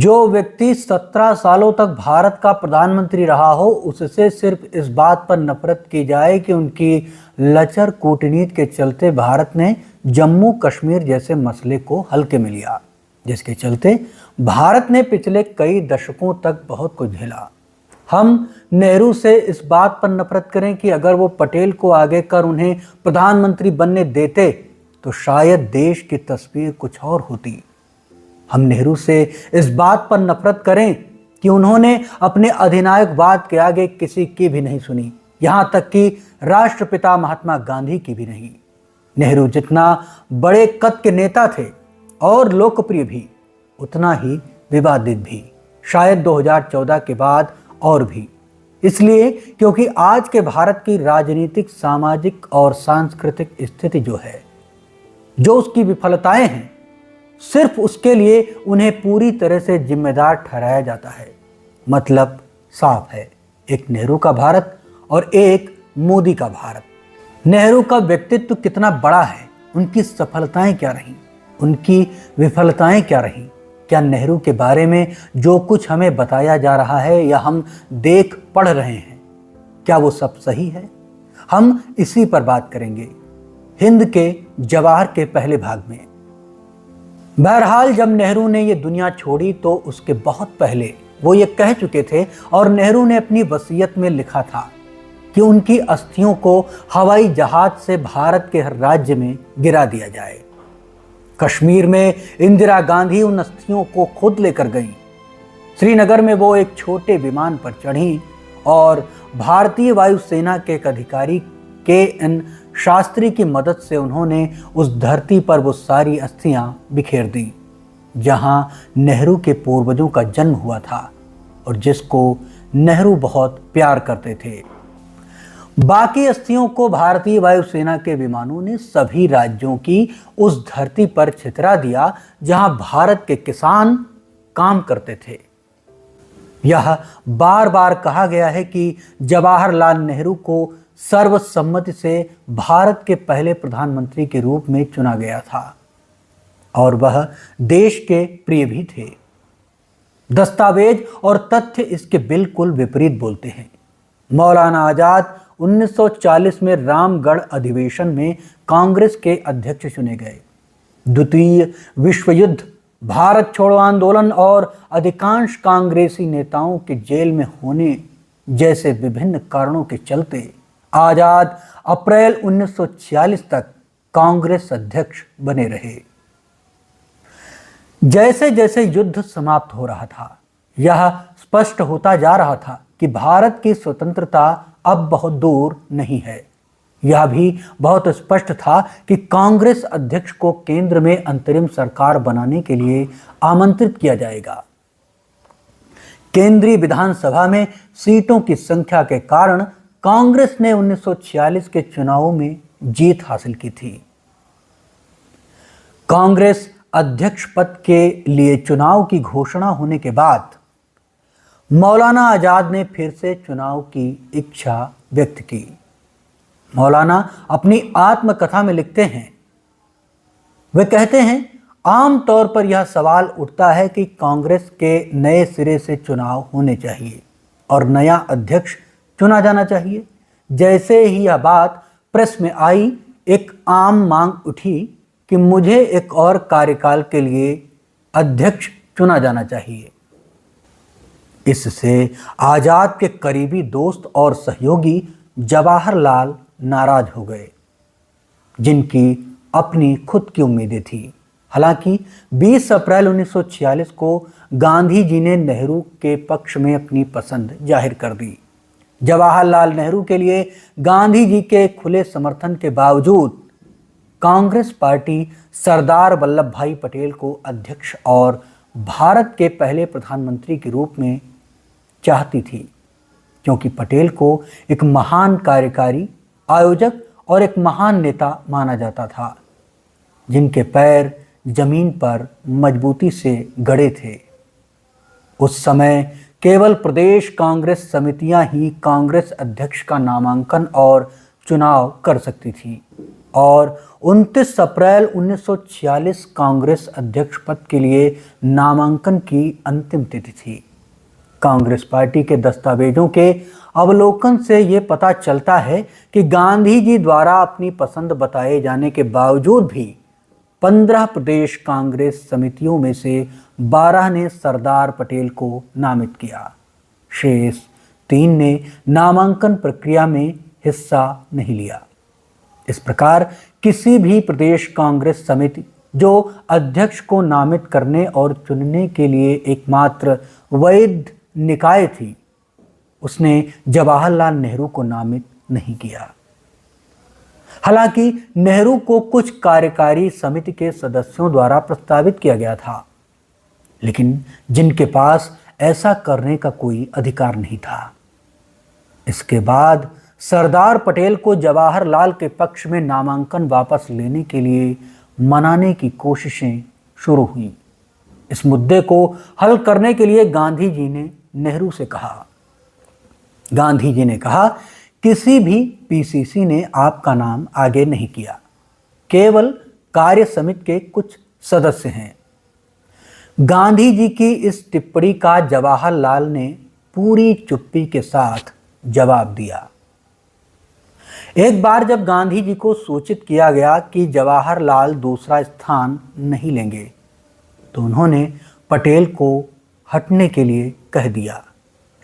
जो व्यक्ति 17 सालों तक भारत का प्रधानमंत्री रहा हो, उससे सिर्फ इस बात पर नफरत की जाए कि उनकी लचर कूटनीति के चलते भारत ने जम्मू कश्मीर जैसे मसले को हल्के में लिया, जिसके चलते भारत ने पिछले कई दशकों तक बहुत कुछ झेला। हम नेहरू से इस बात पर नफरत करें कि अगर वो पटेल को आगे कर उन्हें प्रधानमंत्री बनने देते तो शायद देश की तस्वीर कुछ और होती। हम नेहरू से इस बात पर नफरत करें कि उन्होंने अपने अधिनायकवाद के आगे किसी की भी नहीं सुनी, यहां तक कि राष्ट्रपिता महात्मा गांधी की भी नहीं। नेहरू जितना बड़े कद के नेता थे और लोकप्रिय भी, उतना ही विवादित भी, शायद 2014 के बाद और भी। इसलिए क्योंकि आज के भारत की राजनीतिक, सामाजिक और सांस्कृतिक स्थिति जो है, जो उसकी विफलताएं हैं, सिर्फ उसके लिए उन्हें पूरी तरह से जिम्मेदार ठहराया जाता है। मतलब साफ है, एक नेहरू का भारत और एक मोदी का भारत। नेहरू का व्यक्तित्व कितना बड़ा है, उनकी सफलताएं क्या रहीं, उनकी विफलताएं क्या रहीं, क्या नेहरू के बारे में जो कुछ हमें बताया जा रहा है या हम देख पढ़ रहे हैं, क्या वो सब सही है? हम इसी पर बात करेंगे हिंद के जवाहर के पहले भाग में। बहरहाल जब नेहरू ने ये दुनिया छोड़ी तो उसके बहुत पहले वो ये कह चुके थे और नेहरू ने अपनी वसीयत में लिखा था कि उनकी अस्थियों को हवाई जहाज से भारत के हर राज्य में गिरा दिया जाए। कश्मीर में इंदिरा गांधी उन अस्थियों को खुद लेकर गईं। श्रीनगर में वो एक छोटे विमान पर चढ़ीं और भारतीय वायुसेना के एक अधिकारी के.एन. शास्त्री की मदद से उन्होंने उस धरती पर वो सारी अस्थियां बिखेर दी जहां नेहरू के पूर्वजों का जन्म हुआ था और जिसको नेहरू बहुत प्यार करते थे। बाकी अस्थियों को भारतीय वायुसेना के विमानों ने सभी राज्यों की उस धरती पर छितरा दिया जहां भारत के किसान काम करते थे। यह बार बार कहा गया है कि जवाहरलाल नेहरू को सर्वसम्मति से भारत के पहले प्रधानमंत्री के रूप में चुना गया था और वह देश के प्रिय भी थे। दस्तावेज और तथ्य इसके बिल्कुल विपरीत बोलते हैं। मौलाना आजाद 1940 में रामगढ़ अधिवेशन में कांग्रेस के अध्यक्ष चुने गए। द्वितीय विश्व युद्ध, भारत छोड़ो आंदोलन और अधिकांश कांग्रेसी नेताओं के जेल में होने जैसे विभिन्न कारणों के चलते आजाद अप्रैल 1946 तक कांग्रेस अध्यक्ष बने रहे। जैसे जैसे युद्ध समाप्त हो रहा था, यह स्पष्ट होता जा रहा था कि भारत की स्वतंत्रता अब बहुत दूर नहीं है। यह भी बहुत स्पष्ट था कि कांग्रेस अध्यक्ष को केंद्र में अंतरिम सरकार बनाने के लिए आमंत्रित किया जाएगा। केंद्रीय विधानसभा में सीटों की संख्या के कारण कांग्रेस ने 1946 के चुनावों में जीत हासिल की थी। कांग्रेस अध्यक्ष पद के लिए चुनाव की घोषणा होने के बाद मौलाना आजाद ने फिर से चुनाव की इच्छा व्यक्त की। मौलाना अपनी आत्मकथा में लिखते हैं, वे कहते हैं, आम तौर पर यह सवाल उठता है कि कांग्रेस के नए सिरे से चुनाव होने चाहिए और नया अध्यक्ष चुना जाना चाहिए। जैसे ही यह बात प्रेस में आई, एक आम मांग उठी कि मुझे एक और कार्यकाल के लिए अध्यक्ष चुना जाना चाहिए। इससे आजाद के करीबी दोस्त और सहयोगी जवाहरलाल नाराज हो गए, जिनकी अपनी खुद की उम्मीदें थी। हालांकि 20 अप्रैल 1946 को गांधी जी ने नेहरू के पक्ष में अपनी पसंद जाहिर कर दी। जवाहरलाल नेहरू के लिए गांधी जी के खुले समर्थन के बावजूद कांग्रेस पार्टी सरदार वल्लभ भाई पटेल को अध्यक्ष और भारत के पहले प्रधानमंत्री के रूप में चाहती थी, क्योंकि पटेल को एक महान कार्यकारी, आयोजक और एक महान नेता माना जाता था, जिनके पैर जमीन पर मजबूती से गड़े थे। उस समय केवल प्रदेश कांग्रेस समितियां ही कांग्रेस अध्यक्ष का नामांकन और चुनाव कर सकती थी। और 29 अप्रैल 1946 कांग्रेस अध्यक्ष पद के लिए नामांकन की अंतिम तिथि थी। कांग्रेस पार्टी के दस्तावेजों के अवलोकन से ये पता चलता है कि गांधी जी द्वारा अपनी पसंद बताए जाने के बावजूद भी 15 प्रदेश कांग्रेस समितियों में से 12 ने सरदार पटेल को नामित किया। शेष 3 ने नामांकन प्रक्रिया में हिस्सा नहीं लिया। इस प्रकार किसी भी प्रदेश कांग्रेस समिति जो अध्यक्ष को नामित करने और चुनने के लिए एकमात्र वैध निकाय थी, उसने जवाहरलाल नेहरू को नामित नहीं किया। हालांकि नेहरू को कुछ कार्यकारी समिति के सदस्यों द्वारा प्रस्तावित किया गया था, लेकिन जिनके पास ऐसा करने का कोई अधिकार नहीं था। इसके बाद सरदार पटेल को जवाहरलाल के पक्ष में नामांकन वापस लेने के लिए मनाने की कोशिशें शुरू हुईं। इस मुद्दे को हल करने के लिए गांधी जी ने नेहरू से कहा। गांधी जी ने कहा, किसी भी पीसीसी ने आपका नाम आगे नहीं किया, केवल कार्य समिति के कुछ सदस्य हैं। गांधी जी की इस टिप्पणी का जवाहरलाल ने पूरी चुप्पी के साथ जवाब दिया। एक बार जब गांधी जी को सूचित किया गया कि जवाहरलाल दूसरा स्थान नहीं लेंगे, तो उन्होंने पटेल को हटने के लिए कह दिया।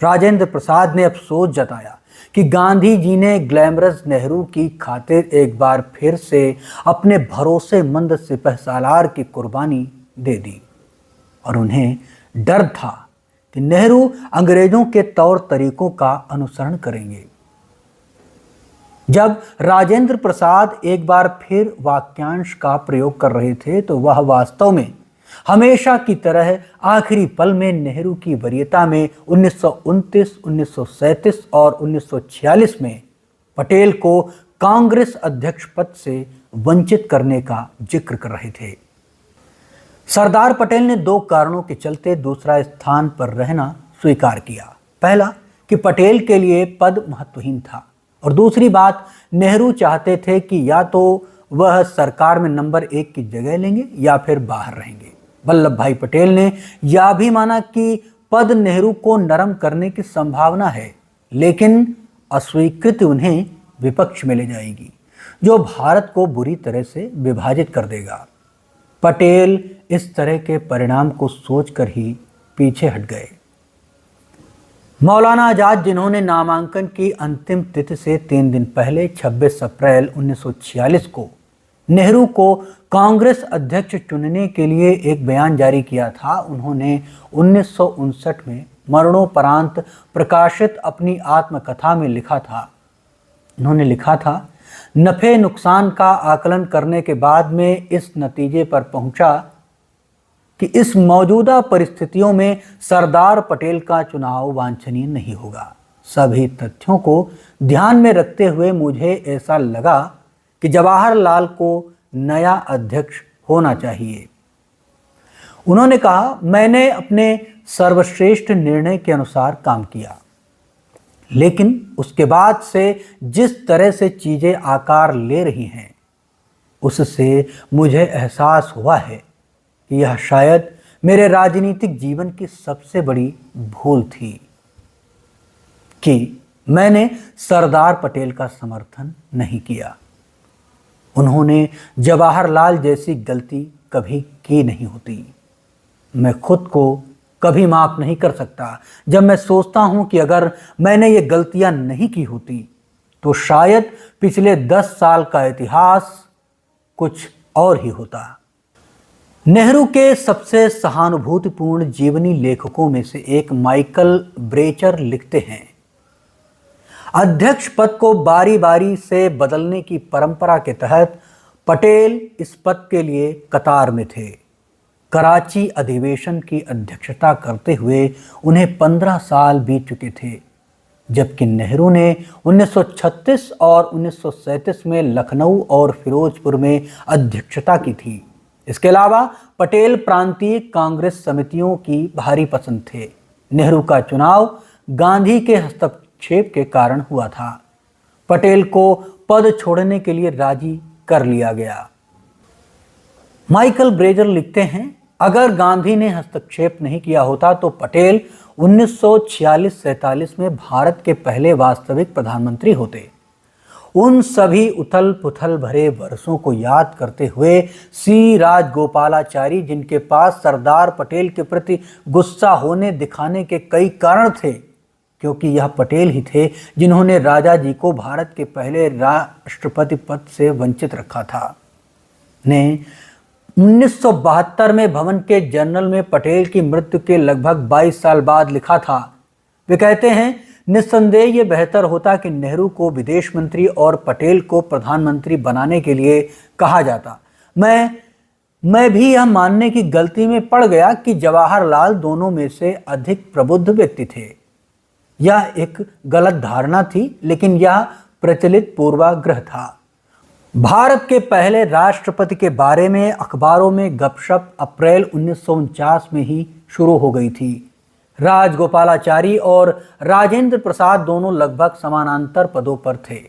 राजेंद्र प्रसाद ने अफसोस जताया कि गांधी जी ने ग्लैमरस नेहरू की खातिर एक बार फिर से अपने भरोसेमंद सिपहसालार की कुर्बानी दे दी और उन्हें डर था कि नेहरू अंग्रेजों के तौर तरीकों का अनुसरण करेंगे। जब राजेंद्र प्रसाद एक बार फिर वाक्यांश का प्रयोग कर रहे थे, तो वह वास्तव में हमेशा की तरह आखिरी पल में नेहरू की वरीयता में 1929, 1937 और 1946 में पटेल को कांग्रेस अध्यक्ष पद से वंचित करने का जिक्र कर रहे थे। सरदार पटेल ने 2 कारणों के चलते दूसरा स्थान पर रहना स्वीकार किया। पहला कि पटेल के लिए पद महत्वहीन था, और दूसरी बात, नेहरू चाहते थे कि या तो वह सरकार में नंबर 1 की जगह लेंगे या फिर बाहर रहेंगे। वल्लभ भाई पटेल ने यह भी माना कि पद नेहरू को नरम करने की संभावना है, लेकिन अस्वीकृति उन्हें विपक्ष में ले जाएगी, जो भारत को बुरी तरह से विभाजित कर देगा। पटेल इस तरह के परिणाम को सोचकर ही पीछे हट गए। मौलाना आजाद, जिन्होंने नामांकन की अंतिम तिथि से 3 दिन पहले 26 अप्रैल 1946 को नेहरू को कांग्रेस अध्यक्ष चुनने के लिए एक बयान जारी किया था, उन्होंने 1959 में मरणोपरांत प्रकाशित अपनी आत्मकथा में लिखा था। उन्होंने लिखा था, नफे नुकसान का आकलन करने के बाद में इस नतीजे पर पहुंचा कि इस मौजूदा परिस्थितियों में सरदार पटेल का चुनाव वांछनीय नहीं होगा। सभी तथ्यों को ध्यान में रखते हुए मुझे ऐसा लगा कि जवाहरलाल को नया अध्यक्ष होना चाहिए। उन्होंने कहा, मैंने अपने सर्वश्रेष्ठ निर्णय के अनुसार काम किया, लेकिन उसके बाद से जिस तरह से चीजें आकार ले रही हैं, उससे मुझे एहसास हुआ है कि यह शायद मेरे राजनीतिक जीवन की सबसे बड़ी भूल थी कि मैंने सरदार पटेल का समर्थन नहीं किया। उन्होंने जवाहरलाल जैसी गलती कभी की नहीं होती। मैं खुद को कभी माफ नहीं कर सकता जब मैं सोचता हूं कि अगर मैंने ये गलतियां नहीं की होती तो शायद पिछले 10 साल का इतिहास कुछ और ही होता। नेहरू के सबसे सहानुभूतिपूर्ण जीवनी लेखकों में से एक माइकल ब्रेचर लिखते हैं, अध्यक्ष पद को बारी बारी से बदलने की परंपरा के तहत पटेल इस पद के लिए कतार में थे। कराची अधिवेशन की अध्यक्षता करते हुए उन्हें 15 साल बीत चुके थे, जबकि नेहरू ने 1936 और 1937 में लखनऊ और फिरोजपुर में अध्यक्षता की थी। इसके अलावा पटेल प्रांतीय कांग्रेस समितियों की भारी पसंद थे। नेहरू का चुनाव गांधी के हस्तक्षेप के कारण हुआ था। पटेल को पद छोड़ने के लिए राजी कर लिया गया। माइकल ब्रेजर लिखते हैं, अगर गांधी ने हस्तक्षेप नहीं किया होता तो पटेल 1946-47 में भारत के पहले वास्तविक प्रधानमंत्री होते। उन सभी उथल पुथल भरे वर्षों को याद करते हुए सी राजगोपालाचारी, जिनके पास सरदार पटेल के प्रति गुस्सा होने दिखाने के कई कारण थे, क्योंकि यह पटेल ही थे जिन्होंने राजा जी को भारत के पहले राष्ट्रपति पद से वंचित रखा था, ने 1972 में भवन के जर्नल में पटेल की मृत्यु के लगभग 22 साल बाद लिखा था। वे कहते हैं, निस्संदेह ये बेहतर होता कि नेहरू को विदेश मंत्री और पटेल को प्रधानमंत्री बनाने के लिए कहा जाता। मैं भी यह मानने की गलती में पड़ गया कि जवाहरलाल दोनों में से अधिक प्रबुद्ध व्यक्ति थे। यह एक गलत धारणा थी, लेकिन यह प्रचलित पूर्वाग्रह था। भारत के पहले राष्ट्रपति के बारे में अखबारों में गपशप अप्रैल 1949 में ही शुरू हो गई थी। राजगोपालाचारी और राजेंद्र प्रसाद दोनों लगभग समानांतर पदों पर थे।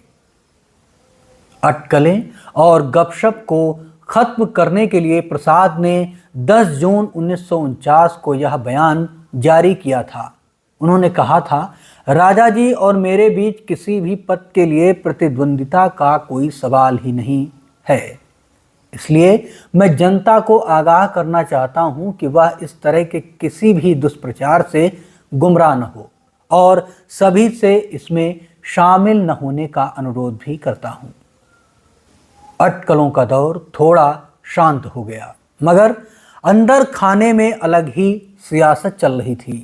अटकलें और गपशप को खत्म करने के लिए प्रसाद ने 10 जून 1949 को यह बयान जारी किया था। उन्होंने कहा था, राजा जी और मेरे बीच किसी भी पद के लिए प्रतिद्वंदिता का कोई सवाल ही नहीं है। इसलिए मैं जनता को आगाह करना चाहता हूं कि वह इस तरह के किसी भी दुष्प्रचार से गुमराह न हो और सभी से इसमें शामिल न होने का अनुरोध भी करता हूं। अटकलों का दौर थोड़ा शांत हो गया, मगर अंदर खाने में अलग ही सियासत चल रही थी।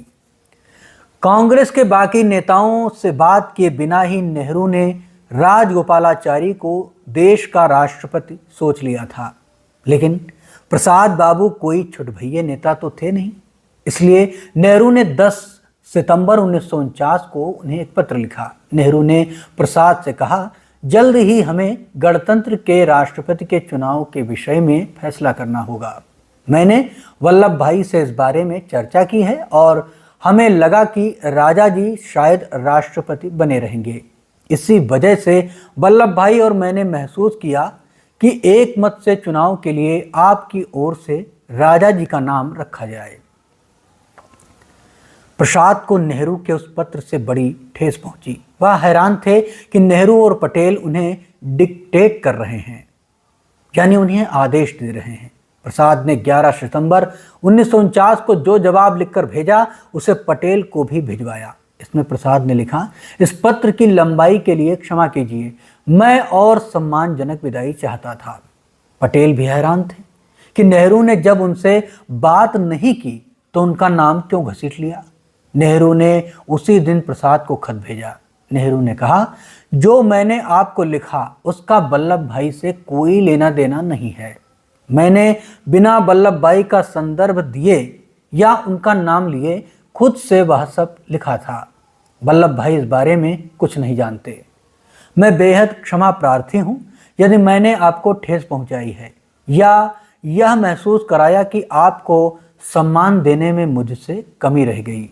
कांग्रेस के बाकी नेताओं से बात किए बिना ही नेहरू ने राजगोपालाचारी को देश का राष्ट्रपति सोच लिया था, लेकिन प्रसाद बाबू कोई छुटभैये नेता तो थे नहीं। इसलिए नेहरू ने 10 सितंबर 1949 को उन्हें एक पत्र लिखा। नेहरू ने प्रसाद से कहा, जल्द ही हमें गणतंत्र के राष्ट्रपति के चुनाव के विषय में फैसला करना होगा। मैंने वल्लभ भाई से इस बारे में चर्चा की है और हमें लगा कि राजा जी शायद राष्ट्रपति बने रहेंगे। इसी वजह से वल्लभ भाई और मैंने महसूस किया कि एक मत से चुनाव के लिए आपकी ओर से राजा जी का नाम रखा जाए। प्रसाद को नेहरू के उस पत्र से बड़ी ठेस पहुंची। वह हैरान थे कि नेहरू और पटेल उन्हें डिक्टेट कर रहे हैं, यानी उन्हें आदेश दे रहे हैं। प्रसाद ने 11 सितंबर 1949 को जो जवाब लिखकर भेजा उसे पटेल को भी भिजवाया। इसमें प्रसाद ने लिखा, इस पत्र की लंबाई के लिए क्षमा कीजिए, मैं और सम्मानजनक विदाई चाहता था। पटेल भी हैरान थे कि नेहरू ने जब उनसे बात नहीं की तो उनका नाम क्यों घसीट लिया। नेहरू ने उसी दिन प्रसाद को खत भेजा। नेहरू ने कहा, जो मैंने आपको लिखा उसका वल्लभ भाई से कोई लेना देना नहीं है। मैंने बिना वल्लभ भाई का संदर्भ दिए या उनका नाम लिए खुद से वह सब लिखा था। वल्लभ भाई इस बारे में कुछ नहीं जानते। मैं बेहद क्षमा प्रार्थी हूँ यदि मैंने आपको ठेस पहुँचाई है या यह महसूस कराया कि आपको सम्मान देने में मुझसे कमी रह गई।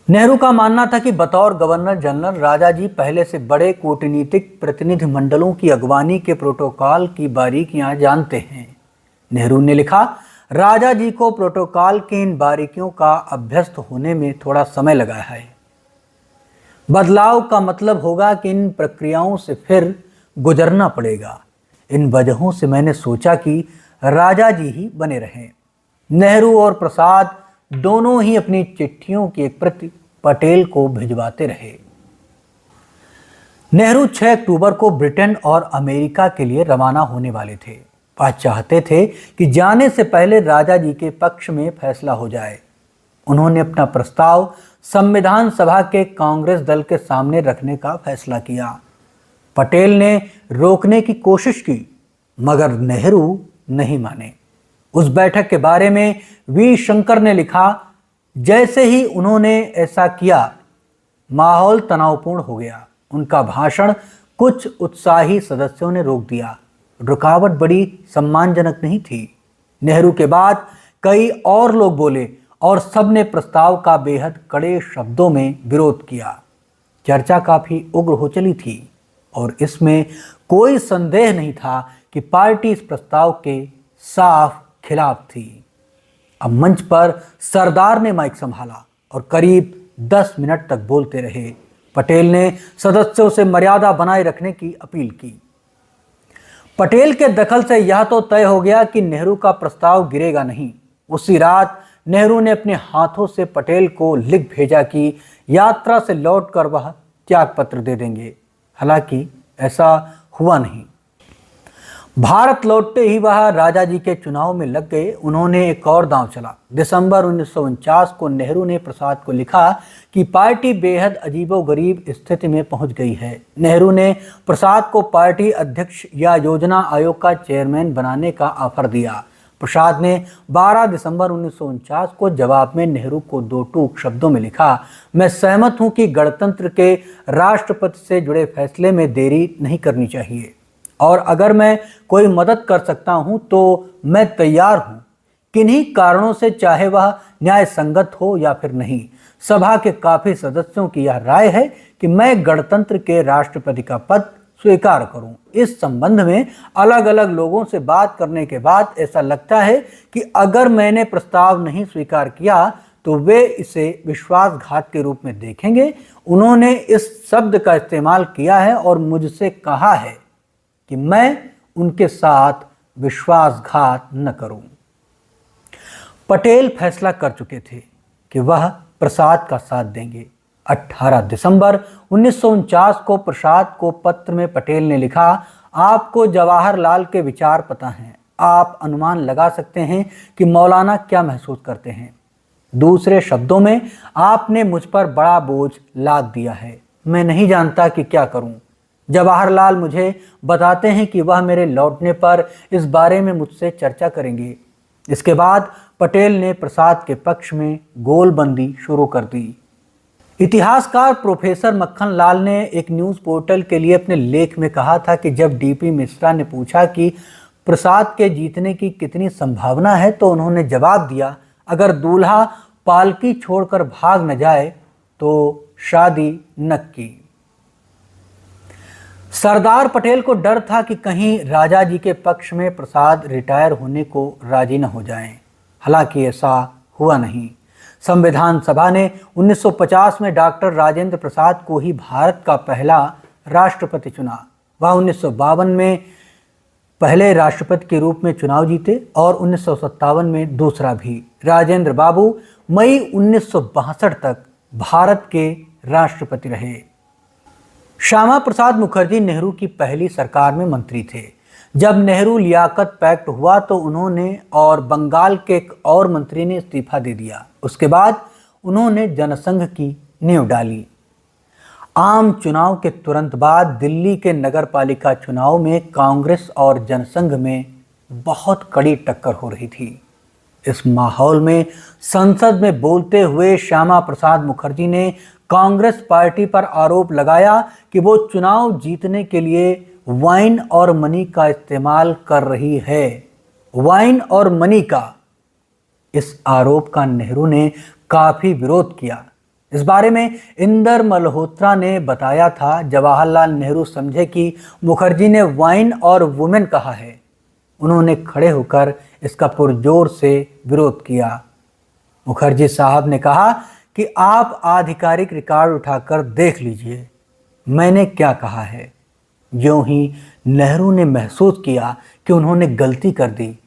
नेहरू का मानना था कि बतौर गवर्नर जनरल राजा जी पहले से बड़े कूटनीतिक प्रतिनिधि मंडलों की अगवानी के प्रोटोकॉल की बारीकियां जानते हैं। नेहरू ने लिखा, राजा जी को प्रोटोकॉल की इन बारीकियों का अभ्यस्त होने में थोड़ा समय लगा है। बदलाव का मतलब होगा कि इन प्रक्रियाओं से फिर गुजरना पड़ेगा। इन वजहों से मैंने सोचा कि राजा जी ही बने रहें। नेहरू और प्रसाद दोनों ही अपनी चिट्ठियों की एक प्रति पटेल को भिजवाते रहे। नेहरू 6 अक्टूबर को ब्रिटेन और अमेरिका के लिए रवाना होने वाले थे। वह चाहते थे कि जाने से पहले राजा जी के पक्ष में फैसला हो जाए। उन्होंने अपना प्रस्ताव संविधान सभा के कांग्रेस दल के सामने रखने का फैसला किया। पटेल ने रोकने की कोशिश की, मगर नेहरू नहीं माने। उस बैठक के बारे में वी शंकर ने लिखा, जैसे ही उन्होंने ऐसा किया माहौल तनावपूर्ण हो गया। उनका भाषण कुछ उत्साही सदस्यों ने रोक दिया। रुकावट बड़ी सम्मानजनक नहीं थी। नेहरू के बाद कई और लोग बोले और सबने प्रस्ताव का बेहद कड़े शब्दों में विरोध किया। चर्चा काफी उग्र हो चली थी और इसमें कोई संदेह नहीं था कि पार्टी इस प्रस्ताव के साफ खिलाफ थी। अब मंच पर सरदार ने माइक संभाला और करीब 10 मिनट तक बोलते रहे। पटेल ने सदस्यों से मर्यादा बनाए रखने की अपील की। पटेल के दखल से यह तो तय हो गया कि नेहरू का प्रस्ताव गिरेगा नहीं। उसी रात नेहरू ने अपने हाथों से पटेल को लिख भेजा कि यात्रा से लौटकर वह त्याग पत्र दे देंगे। हालांकि ऐसा हुआ नहीं। भारत लौटते ही वह राजा जी के चुनाव में लग गए। उन्होंने एक और दांव चला। दिसंबर 1949 को नेहरू ने प्रसाद को लिखा कि पार्टी बेहद अजीबोगरीब स्थिति में पहुंच गई है। नेहरू ने प्रसाद को पार्टी अध्यक्ष या योजना आयोग का चेयरमैन बनाने का ऑफर दिया। प्रसाद ने 12 दिसंबर 1949 को जवाब में नेहरू को 2 टूक शब्दों में लिखा, मैं सहमत हूं कि गणतंत्र के राष्ट्रपति से जुड़े फैसले में देरी नहीं करनी चाहिए और अगर मैं कोई मदद कर सकता हूं तो मैं तैयार हूं। किन्हीं कारणों से, चाहे वह न्याय संगत हो या फिर नहीं, सभा के काफी सदस्यों की यह राय है कि मैं गणतंत्र के राष्ट्रपति का पद स्वीकार करूं। इस संबंध में अलग अलग लोगों से बात करने के बाद ऐसा लगता है कि अगर मैंने प्रस्ताव नहीं स्वीकार किया तो वे इसे विश्वासघात के रूप में देखेंगे। उन्होंने इस शब्द का इस्तेमाल किया है और मुझसे कहा है कि मैं उनके साथ विश्वासघात न करूं। पटेल फैसला कर चुके थे कि वह प्रसाद का साथ देंगे। 18 दिसंबर 1949 को प्रसाद को पत्र में पटेल ने लिखा, आपको जवाहरलाल के विचार पता हैं। आप अनुमान लगा सकते हैं कि मौलाना क्या महसूस करते हैं। दूसरे शब्दों में, आपने मुझ पर बड़ा बोझ लाद दिया है। मैं नहीं जानता कि क्या करूं। जवाहरलाल मुझे बताते हैं कि वह मेरे लौटने पर इस बारे में मुझसे चर्चा करेंगे। इसके बाद पटेल ने प्रसाद के पक्ष में गोलबंदी शुरू कर दी। इतिहासकार प्रोफेसर मक्खन लाल ने एक न्यूज़ पोर्टल के लिए अपने लेख में कहा था कि जब डीपी मिश्रा ने पूछा कि प्रसाद के जीतने की कितनी संभावना है तो उन्होंने जवाब दिया, अगर दूल्हा पालकी छोड़कर भाग न जाए तो शादी नक्की। सरदार पटेल को डर था कि कहीं राजा जी के पक्ष में प्रसाद रिटायर होने को राजी न हो जाएं। हालांकि ऐसा हुआ नहीं। संविधान सभा ने 1950 में डॉक्टर राजेंद्र प्रसाद को ही भारत का पहला राष्ट्रपति चुना। वह 1952 में पहले राष्ट्रपति के रूप में चुनाव जीते और 1957 में दूसरा भी। राजेंद्र बाबू मई 1962 तक भारत के राष्ट्रपति रहे। श्यामा प्रसाद मुखर्जी नेहरू की पहली सरकार में मंत्री थे। जब नेहरू लियाकत पैक्ट हुआ तो उन्होंने और बंगाल के एक और मंत्री ने इस्तीफा दे दिया। उसके बाद उन्होंने जनसंघ की नींव डाली। आम चुनाव के तुरंत बाद दिल्ली के नगरपालिका चुनाव में कांग्रेस और जनसंघ में बहुत कड़ी टक्कर हो रही थी। इस माहौल में संसद में बोलते हुए श्यामा प्रसाद मुखर्जी ने कांग्रेस पार्टी पर आरोप लगाया कि वो चुनाव जीतने के लिए वाइन और मनी का इस्तेमाल कर रही है। वाइन और मनी का। इस आरोप का नेहरू ने काफी विरोध किया। इस बारे में इंदर मल्होत्रा ने बताया था, जवाहरलाल नेहरू समझे कि मुखर्जी ने वाइन और वुमेन कहा है। उन्होंने खड़े होकर इसका पुरजोर से विरोध किया। मुखर्जी साहब ने कहा कि आप आधिकारिक रिकॉर्ड उठाकर देख लीजिए, मैंने क्या कहा है। यूं ही नेहरू ने महसूस किया कि उन्होंने गलती कर दी।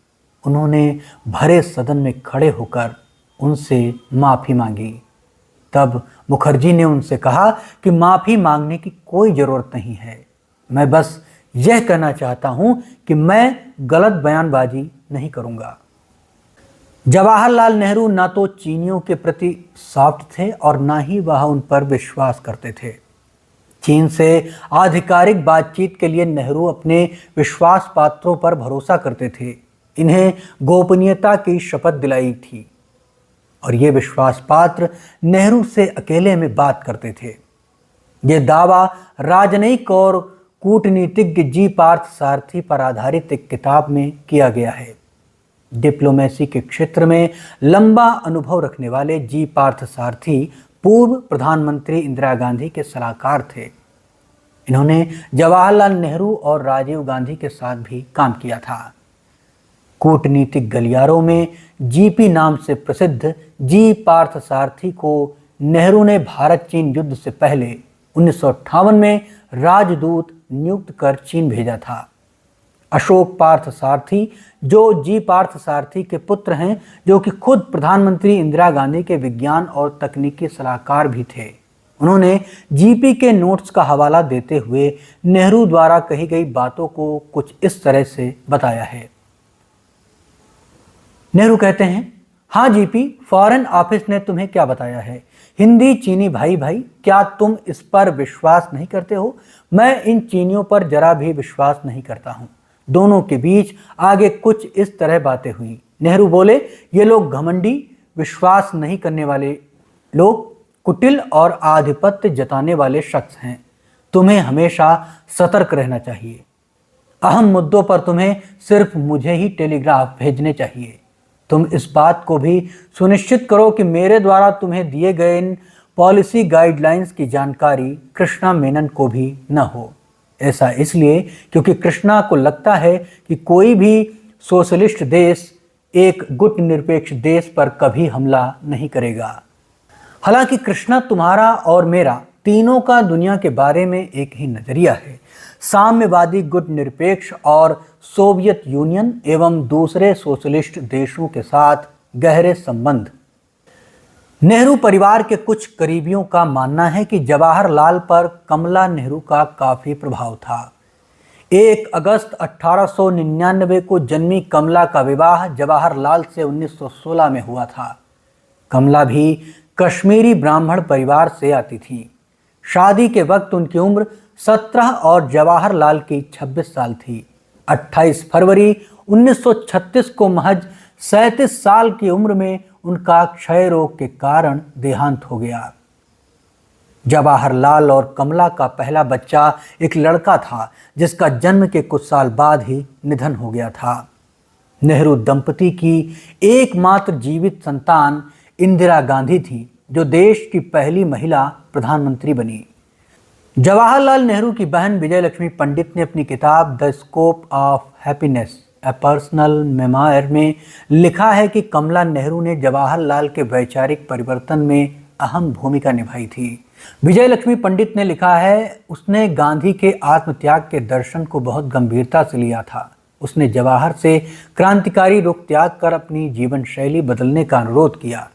उन्होंने भरे सदन में खड़े होकर उनसे माफ़ी मांगी। तब मुखर्जी ने उनसे कहा कि माफ़ी मांगने की कोई ज़रूरत नहीं है, मैं बस यह कहना चाहता हूं कि मैं गलत बयानबाजी नहीं करूंगा। जवाहरलाल नेहरू ना तो चीनियों के प्रति सॉफ्ट थे और ना ही वह उन पर विश्वास करते थे। चीन से आधिकारिक बातचीत के लिए नेहरू अपने विश्वास पात्रों पर भरोसा करते थे। इन्हें गोपनीयता की शपथ दिलाई थी और ये विश्वास पात्र नेहरू से अकेले में बात करते थे। ये दावा राजनयिक और कूटनीतिज्ञ जी पार्थ सारथी पर आधारित एक किताब में किया गया है। डिप्लोमेसी के क्षेत्र में लंबा अनुभव रखने वाले जी पार्थ सारथी पूर्व प्रधानमंत्री इंदिरा गांधी के सलाहकार थे। इन्होंने जवाहरलाल नेहरू और राजीव गांधी के साथ भी काम किया था। कूटनीतिक गलियारों में जीपी नाम से प्रसिद्ध जी पार्थसारथी को नेहरू ने भारत चीन युद्ध से पहले 1958 में राजदूत नियुक्त कर चीन भेजा था। अशोक पार्थसारथी जो जी पार्थसारथी के पुत्र हैं, जो कि खुद प्रधानमंत्री इंदिरा गांधी के विज्ञान और तकनीकी सलाहकार भी थे, उन्होंने जीपी के नोट्स का हवाला देते हुए नेहरू द्वारा कही गई बातों को कुछ इस तरह से बताया है। नेहरू कहते हैं, हाँ जीपी, फॉरेन ऑफिस ने तुम्हें क्या बताया है? हिंदी चीनी भाई भाई, क्या तुम इस पर विश्वास नहीं करते हो? मैं इन चीनियों पर जरा भी विश्वास नहीं करता हूं। दोनों के बीच आगे कुछ इस तरह बातें हुई। नेहरू बोले, ये लोग घमंडी, विश्वास नहीं करने वाले लोग, कुटिल और आधिपत्य जताने वाले शख्स हैं। तुम्हें हमेशा सतर्क रहना चाहिए। अहम मुद्दों पर तुम्हें सिर्फ मुझे ही टेलीग्राफ भेजने चाहिए। तुम इस बात को भी सुनिश्चित करो कि मेरे द्वारा तुम्हें दिए गए इन पॉलिसी गाइडलाइंस की जानकारी कृष्णा मेनन को भी न हो। ऐसा इसलिए क्योंकि कृष्णा को लगता है कि कोई भी सोशलिस्ट देश एक गुटनिरपेक्ष देश पर कभी हमला नहीं करेगा। हालांकि कृष्णा तुम्हारा और मेरा तीनों का दुनिया के बारे में एक ही नजरिया है, साम्यवादी गुटनिरपेक्ष और सोवियत यूनियन एवं दूसरे सोशलिस्ट देशों के साथ गहरे संबंध। नेहरू परिवार के कुछ करीबियों का मानना है कि जवाहरलाल पर कमला नेहरू का काफी प्रभाव था। 1 अगस्त 1899 को जन्मी कमला का विवाह जवाहरलाल से 1916 में हुआ था। कमला भी कश्मीरी ब्राह्मण परिवार से आती थी। शादी के वक्त उनकी उम्र 17 और जवाहरलाल की 26 साल थी। 28 फरवरी 1936 को महज 37 साल की उम्र में उनका क्षय रोग के कारण देहांत हो गया। जवाहरलाल और कमला का पहला बच्चा एक लड़का था, जिसका जन्म के कुछ साल बाद ही निधन हो गया था। नेहरू दंपति की एकमात्र जीवित संतान इंदिरा गांधी थी, जो देश की पहली महिला प्रधानमंत्री बनी। जवाहरलाल नेहरू की बहन विजयलक्ष्मी पंडित ने अपनी किताब the scope of happiness A personal memoir में लिखा है कि कमला नेहरू ने जवाहरलाल के वैचारिक परिवर्तन में अहम भूमिका निभाई थी। विजयलक्ष्मी पंडित ने लिखा है, उसने गांधी के आत्मत्याग के दर्शन को बहुत गंभीरता से लिया था। उसने जवाहर से क्रांतिकारी रुख त्याग कर अपनी जीवन शैली बदलने का अनुरोध किया।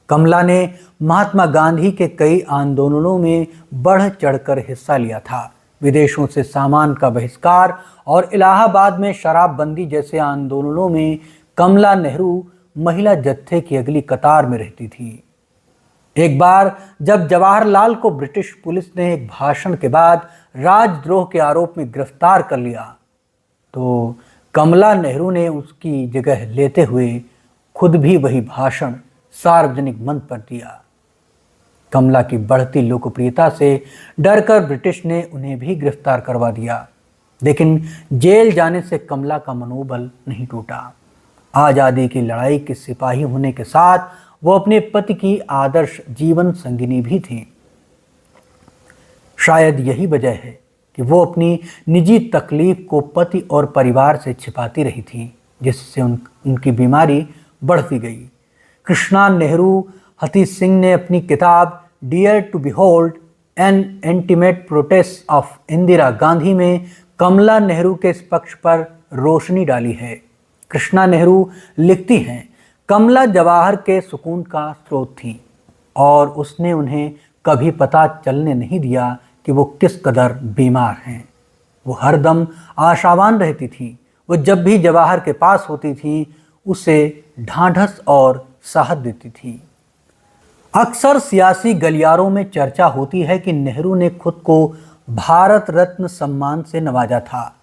कमला ने महात्मा गांधी के कई आंदोलनों में बढ़ चढ़कर हिस्सा लिया था। विदेशों से सामान का बहिष्कार और इलाहाबाद में शराबबंदी जैसे आंदोलनों में कमला नेहरू महिला जत्थे की अगली कतार में रहती थी। एक बार जब जवाहरलाल को ब्रिटिश पुलिस ने एक भाषण के बाद राजद्रोह के आरोप में गिरफ्तार कर लिया, तो कमला नेहरू ने उसकी जगह लेते हुए खुद भी वही भाषण सार्वजनिक मंच पर दिया। कमला की बढ़ती लोकप्रियता से डरकर ब्रिटिश ने उन्हें भी गिरफ्तार करवा दिया, लेकिन जेल जाने से कमला का मनोबल नहीं टूटा। आज़ादी की लड़ाई के सिपाही होने के साथ वो अपने पति की आदर्श जीवन संगिनी भी थी। शायद यही वजह है कि वो अपनी निजी तकलीफ को पति और परिवार से छिपाती रही थी, जिससे उनकी बीमारी बढ़ती गई। कृष्णा नेहरू हती सिंह ने अपनी किताब dear to behold an intimate protest of Indira Gandhi में कमला नेहरू के इस पक्ष पर रोशनी डाली है। कृष्णा नेहरू लिखती हैं, कमला जवाहर के सुकून का स्रोत थी और उसने उन्हें कभी पता चलने नहीं दिया कि वो किस कदर बीमार हैं। वो हरदम आशावान रहती थी। वो जब भी जवाहर के पास होती थी, उसे ढांढस और साहस देती थी। अक्सर सियासी गलियारों में चर्चा होती है कि नेहरू ने खुद को भारत रत्न सम्मान से नवाजा था।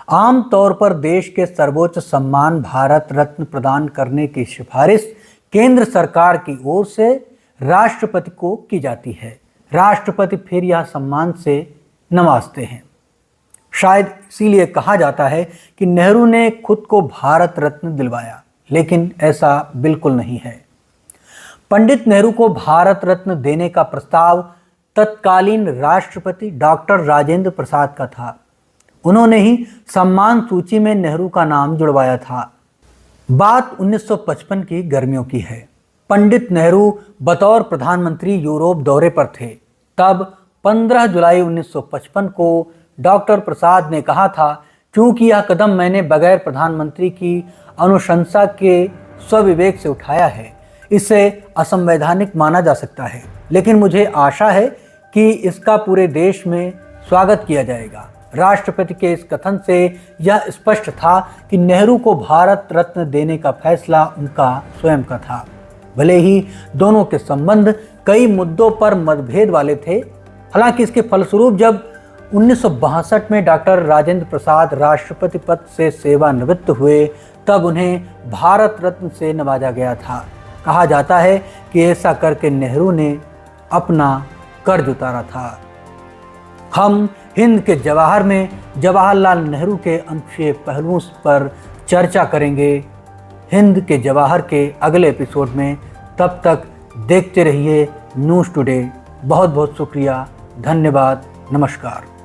आम तौर पर देश के सर्वोच्च सम्मान भारत रत्न प्रदान करने की सिफारिश केंद्र सरकार की ओर से राष्ट्रपति को की जाती है। राष्ट्रपति फिर यह सम्मान से नवाजते हैं। शायद इसीलिए कहा जाता है कि नेहरू ने खुद को भारत रत्न दिलवाया, लेकिन ऐसा बिल्कुल नहीं है। पंडित नेहरू को भारत रत्न देने का प्रस्ताव तत्कालीन राष्ट्रपति डॉक्टर राजेंद्र प्रसाद का था। उन्होंने ही सम्मान सूची में नेहरू का नाम जुड़वाया था। बात 1955 की गर्मियों की है। पंडित नेहरू बतौर प्रधानमंत्री यूरोप दौरे पर थे। तब 15 जुलाई 1955 को डॉक्टर प्रसाद ने कहा था, क्योंकि यह कदम मैंने बगैर प्रधानमंत्री की अनुशंसा के स्वविवेक से उठाया है, इसे असंवैधानिक माना जा सकता है, लेकिन मुझे आशा है कि इसका पूरे देश में स्वागत किया जाएगा। राष्ट्रपति के इस कथन से यह स्पष्ट था कि नेहरू को भारत रत्न देने का फैसला उनका स्वयं का था। भले ही दोनों के संबंध कई मुद्दों पर मतभेद वाले थे, हालांकि इसके फलस्वरूप जब 1962 में डॉक्टर राजेंद्र प्रसाद राष्ट्रपति पद से सेवानिवृत्त हुए, तब उन्हें भारत रत्न से नवाजा गया था। कहा जाता है कि ऐसा करके नेहरू ने अपना कर्ज उतारा था। हम हिंद के जवाहर में जवाहरलाल नेहरू के अनूठे पहलुओं पर चर्चा करेंगे हिंद के जवाहर के अगले एपिसोड में। तब तक देखते रहिए न्यूज़ टुडे। बहुत बहुत शुक्रिया, धन्यवाद, नमस्कार।